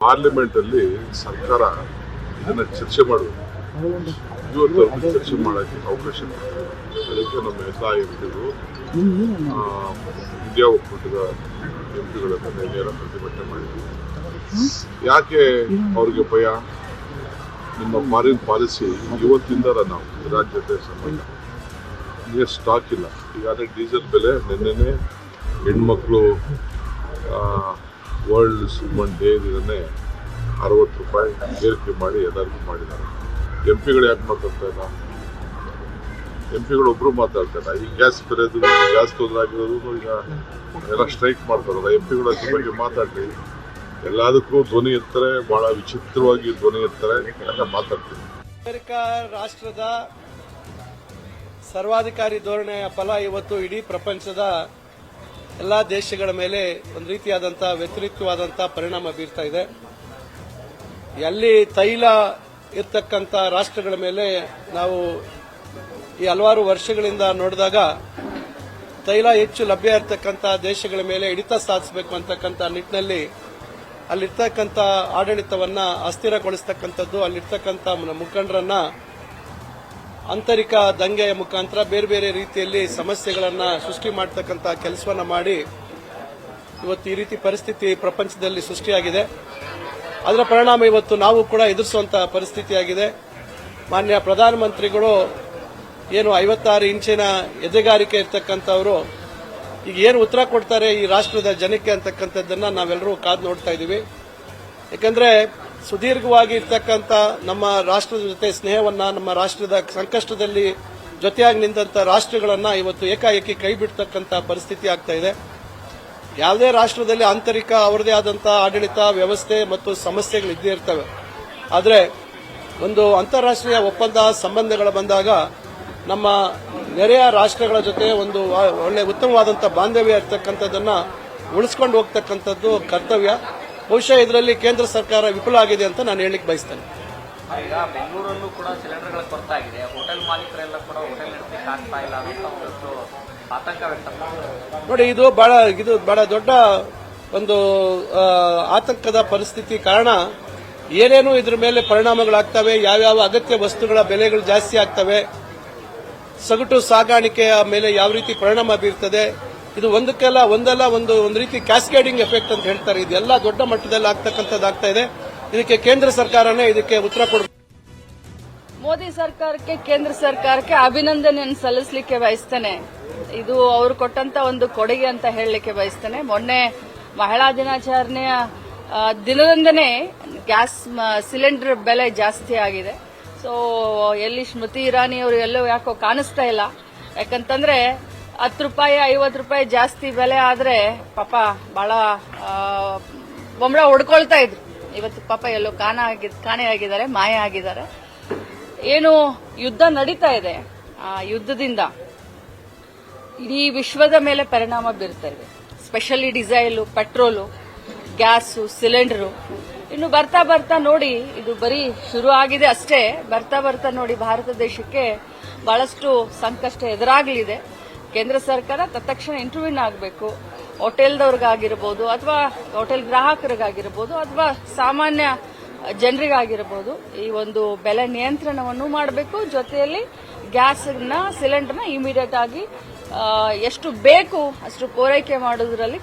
Parliament ಅಲ್ಲಿ ಸರ್ಕಾರ ಇದನ್ನ ಚರ್ಚೆ ಮಾಡುವುದು ಇವತ್ತು ಚರ್ಚೆ ಮಾಡೋಕ್ಕೆ ಅವಕಾಶ ಕೊಡ್ತಾರೆ. ಅದಕ್ಕೆ ನಮ್ಮ ಎಲ್ಲ ಎಂಪಿಗಳು ಇಂಡಿಯಾ ಒಕ್ಕೂಟದ ಎಂಪಿಗಳನ್ನು ನೇರ ಪ್ರತಿಭಟನೆ ಮಾಡಿದ್ರು. ಯಾಕೆ ಅವ್ರಿಗೆ ಭಯ? ನಿಮ್ಮ ಫಾರಿನ್ ಪಾಲಿಸಿ ಇವತ್ತಿಂದ ನಾವು ಇರಾನ್ ಜೊತೆ ಸಂಬಂಧ ಈಗ ಸ್ಟಾಕ್ ಇಲ್ಲ. ಈಗಾಗಲೇ ಡೀಸೆಲ್ ಬೆಲೆ ನಿನ್ನೆನೆ ಹೆಣ್ಮಕ್ಳು ವರ್ಲ್ಡ್ ವುಮನ್ ಡೇ ದಿನನೇ 60 ರೂಪಾಯಿ ಏರಿಕೆ ಮಾಡಿ ಎಲ್ಲರಿಗೂ ಮಾಡಿದ್ದಾರೆ. ಎಂಪಿಗಳು ಯಾಕೆ ಮಾತಾಡ್ತಾ ಇಲ್ಲ? ಎಂಪಿಗಳು ಒಬ್ರು ಮಾತಾಡ್ತಾ ಇಲ್ಲ. ಈ ಗ್ಯಾಸ್ ಬೆಲೆದು ಗ್ಯಾಸ್ ತೊಂದರೆ ಆಗಿರೋದು ಈಗ ಎಲ್ಲ ಸ್ಟ್ರೈಕ್ ಮಾಡ್ತಾರಲ್ಲ, ಎಂಪಿಗಳು ಅದ್ರ ಬಗ್ಗೆ ಮಾತಾಡ್ಲಿ. ಎಲ್ಲದಕ್ಕೂ ಧ್ವನಿ ಎತ್ತಾರೆ, ಬಹಳ ವಿಚಿತ್ರವಾಗಿ ಧ್ವನಿ ಎತ್ತಾರೆ ಅಂತ ಮಾತಾಡ್ತೀವಿ. ಅಮೆರಿಕ ರಾಷ್ಟ್ರದ ಸರ್ವಾಧಿಕಾರಿ ಧೋರಣೆಯ ಫಲ ಇವತ್ತು ಇಡೀ ಪ್ರಪಂಚದ ಎಲ್ಲ ದೇಶಗಳ ಮೇಲೆ ಒಂದು ರೀತಿಯಾದಂತಹ ವ್ಯತಿರಿಕ್ತವಾದಂತಹ ಪರಿಣಾಮ ಬೀರ್ತಾ ಇದೆ. ಎಲ್ಲಿ ತೈಲ ಇರ್ತಕ್ಕಂಥ ರಾಷ್ಟ್ರಗಳ ಮೇಲೆ ನಾವು ಈ ಹಲವಾರು ವರ್ಷಗಳಿಂದ ನೋಡಿದಾಗ ತೈಲ ಹೆಚ್ಚು ಲಭ್ಯ ಇರತಕ್ಕಂಥ ದೇಶಗಳ ಮೇಲೆ ಹಿಡಿತ ಸಾಧಿಸಬೇಕು ಅಂತಕ್ಕಂಥ ನಿಟ್ಟಿನಲ್ಲಿ ಅಲ್ಲಿರ್ತಕ್ಕಂಥ ಆಡಳಿತವನ್ನ ಅಸ್ಥಿರಗೊಳಿಸ್ತಕ್ಕಂಥದ್ದು, ಅಲ್ಲಿರ್ತಕ್ಕಂಥ ಮುಖಂಡರನ್ನ ಆಂತರಿಕ ದಂಗೆಯ ಮುಖಾಂತರ ಬೇರೆ ಬೇರೆ ರೀತಿಯಲ್ಲಿ ಸಮಸ್ಯೆಗಳನ್ನು ಸೃಷ್ಟಿ ಮಾಡತಕ್ಕಂಥ ಕೆಲಸವನ್ನ ಮಾಡಿ ಇವತ್ತು ಈ ರೀತಿ ಪರಿಸ್ಥಿತಿ ಪ್ರಪಂಚದಲ್ಲಿ ಸೃಷ್ಟಿಯಾಗಿದೆ. ಅದರ ಪರಿಣಾಮ ಇವತ್ತು ನಾವು ಕೂಡ ಎದುರಿಸುವಂತಹ ಪರಿಸ್ಥಿತಿಯಾಗಿದೆ. ಮಾನ್ಯ ಪ್ರಧಾನಮಂತ್ರಿಗಳು ಏನು 56 ಇಂಚಿನ ಎದೆಗಾರಿಕೆ ಇರ್ತಕ್ಕಂಥವರು ಈಗ ಏನು ಉತ್ತರ ಕೊಡ್ತಾರೆ ಈ ರಾಷ್ಟ್ರದ ಜನಕ್ಕೆ ಅಂತಕ್ಕಂಥದ್ದನ್ನ ನಾವೆಲ್ಲರೂ ಕಾದು ನೋಡ್ತಾ ಇದ್ದೀವಿ. ಯಾಕಂದ್ರೆ ಸುದೀರ್ಘವಾಗಿ ಇರ್ತಕ್ಕಂಥ ನಮ್ಮ ರಾಷ್ಟ್ರದ ಜೊತೆ ಸ್ನೇಹವನ್ನ, ನಮ್ಮ ರಾಷ್ಟ್ರದ ಸಂಕಷ್ಟದಲ್ಲಿ ಜೊತೆಯಾಗಿ ನಿಂತ ರಾಷ್ಟ್ರಗಳನ್ನ ಇವತ್ತು ಏಕಾಏಕಿ ಕೈ ಬಿಡ್ತಕ್ಕಂಥ ಪರಿಸ್ಥಿತಿ ಆಗ್ತಾ ಇದೆ. ಯಾವುದೇ ರಾಷ್ಟ್ರದಲ್ಲಿ ಆಂತರಿಕ ಅವರದೇ ಆದಂತಹ ಆಡಳಿತ ವ್ಯವಸ್ಥೆ ಮತ್ತು ಸಮಸ್ಯೆಗಳು ಇದ್ದೇ ಇರ್ತವೆ. ಆದರೆ ಒಂದು ಅಂತಾರಾಷ್ಟ್ರೀಯ ಒಪ್ಪಂದ ಸಂಬಂಧಗಳು ಬಂದಾಗ ನಮ್ಮ ನೆರೆಯ ರಾಷ್ಟ್ರಗಳ ಜೊತೆ ಒಂದು ಒಳ್ಳೆ ಉತ್ತಮವಾದಂತಹ ಬಾಂಧವ್ಯ ಇರ್ತಕ್ಕಂಥದ್ದನ್ನ ಉಳಿಸ್ಕೊಂಡು ಹೋಗ್ತಕ್ಕಂಥದ್ದು ಕರ್ತವ್ಯ. ಬಹುಶಃ ಇದರಲ್ಲಿ ಕೇಂದ್ರ ಸರ್ಕಾರ ವಿಫಲ ಆಗಿದೆ ಅಂತ ನಾನು ಹೇಳಲಿಕ್ಕೆ ಬಯಸ್ತೇನೆ. ಈಗ ಬೆಂಗಳೂರಲ್ಲೂ ಕೂಡ ಸಿಲಿಂಡರ್ಗಳ ಕೊರತೆ ಆಗಿದೆ. ಹೋಟೆಲ್ ಮಾಲೀಕರೆಲ್ಲ ಕೂಡ ಹೋಟೆಲ್ ನಡೆಸಲಿಕ್ಕೆ ಆಗ್ತಾ ಇಲ್ಲ ಅಂತ ಒಂದಷ್ಟು ಆತಂಕ ವ್ಯಕ್ತಪಡಿಸಿದ್ದಾರೆ. ನೋಡಿ, ಇದು ಬಹಳ ದೊಡ್ಡ ಒಂದು ಆತಂಕದ ಪರಿಸ್ಥಿತಿ. ಕಾರಣ ಏನೇನು ಇದ್ರ ಮೇಲೆ ಪರಿಣಾಮಗಳಾಗ್ತವೆ, ಯಾವ್ಯಾವ ಅಗತ್ಯ ವಸ್ತುಗಳ ಬೆಲೆಗಳು ಜಾಸ್ತಿ ಆಗ್ತವೆ, ಸಗಟು ಸಾಗಾಣಿಕೆಯ ಮೇಲೆ ಯಾವ ರೀತಿ ಪರಿಣಾಮ ಬೀರ್ತದೆ, ಇದು ಒಂದಲ್ಲ ಒಂದು ರೀತಿ ಕ್ಯಾಸ್ಕೇಡಿಂಗ್ ಎಫೆಕ್ಟ್ ಅಂತ ಹೇಳ್ತಾರೆ. ಇದೆಲ್ಲ ದೊಡ್ಡ ಮಟ್ಟದಲ್ಲಿ ಆಗ್ತಕ್ಕಂಥದ್ದಾಗ್ತಾ ಇದೆ. ಇದಕ್ಕೆ ಕೇಂದ್ರ ಸರ್ಕಾರನೇ ಇದಕ್ಕೆ ಉತ್ತರ ಕೊಡಬೇಕು. ಮೋದಿ ಸರ್ಕಾರಕ್ಕೆ, ಕೇಂದ್ರ ಸರ್ಕಾರಕ್ಕೆ ಅಭಿನಂದನೆಯನ್ನು ಸಲ್ಲಿಸಲಿಕ್ಕೆ ಬಯಸ್ತೇನೆ. ಇದು ಅವರು ಕೊಟ್ಟಂತ ಒಂದು ಕೊಡುಗೆ ಅಂತ ಹೇಳಲಿಕ್ಕೆ ಬಯಸ್ತೇನೆ. ಮೊನ್ನೆ ಮಹಿಳಾ ದಿನಾಚರಣೆಯ ದಿನದಂದನೇ ಗ್ಯಾಸ್ ಸಿಲಿಂಡರ್ ಬೆಲೆ ಜಾಸ್ತಿ ಆಗಿದೆ. ಸೊ ಎಲ್ಲಿ ಸ್ಮೃತಿ ಇರಾನಿ ಅವರು ಎಲ್ಲೋ ಯಾಕೋ ಕಾಣಿಸ್ತಾ ಇಲ್ಲ. ಯಾಕಂತಂದ್ರೆ 10 ರೂಪಾಯಿ 50 ರೂಪಾಯಿ ಜಾಸ್ತಿ ಬೆಲೆ ಆದ್ರೆ ಪಾಪ ಬಹಳ ಬೊಂಬಳ ಹೊಡ್ಕೊಳ್ತಾ ಇದ್ರು. ಇವತ್ತು ಪಾಪ ಎಲ್ಲೋ ಕಾಣೆಯಾಗಿದ್ದಾರೆ, ಮಾಯ ಆಗಿದ್ದಾರೆ. ಏನು ಯುದ್ಧ ನಡೀತಾ ಇದೆ, ಆ ಯುದ್ಧದಿಂದ ಇಡೀ ವಿಶ್ವದ ಮೇಲೆ ಪರಿಣಾಮ ಬೀರ್ತಾ ಇದೆ. Specially diesel, petrol, gas, cylinder. ಇನ್ನು ಬರ್ತಾ ಬರ್ತಾ ನೋಡಿ, ಇದು ಬರೀ ಶುರು ಆಗಿದೆ ಅಷ್ಟೇ. ಬರ್ತಾ ನೋಡಿ ಭಾರತ ದೇಶಕ್ಕೆ ಬಹಳಷ್ಟು ಸಂಕಷ್ಟ ಎದುರಾಗಲಿದೆ. ಕೇಂದ್ರ ಸರ್ಕಾರ ತತ್ಕ್ಷಣ ಇಂಟರ್ವ್ಯೂನ್ ಆಗಬೇಕು. ಹೋಟೆಲ್ದವ್ರಿಗಾಗಿರ್ಬೋದು, ಅಥವಾ ಹೋಟೆಲ್ ಗ್ರಾಹಕರಿಗಾಗಿರ್ಬೋದು, ಅಥವಾ ಸಾಮಾನ್ಯ ಜನರಿಗಾಗಿರ್ಬೋದು, ಈ ಒಂದು ಬೆಲೆ ನಿಯಂತ್ರಣವನ್ನು ಮಾಡಬೇಕು. ಜೊತೆಯಲ್ಲಿ ಗ್ಯಾಸ್ನ ಸಿಲಿಂಡರ್ನ ಇಮಿಡಿಯೇಟ್ ಆಗಿ ಎಷ್ಟು ಬೇಕು ಅಷ್ಟು ಪೂರೈಕೆ ಮಾಡೋದ್ರಲ್ಲಿ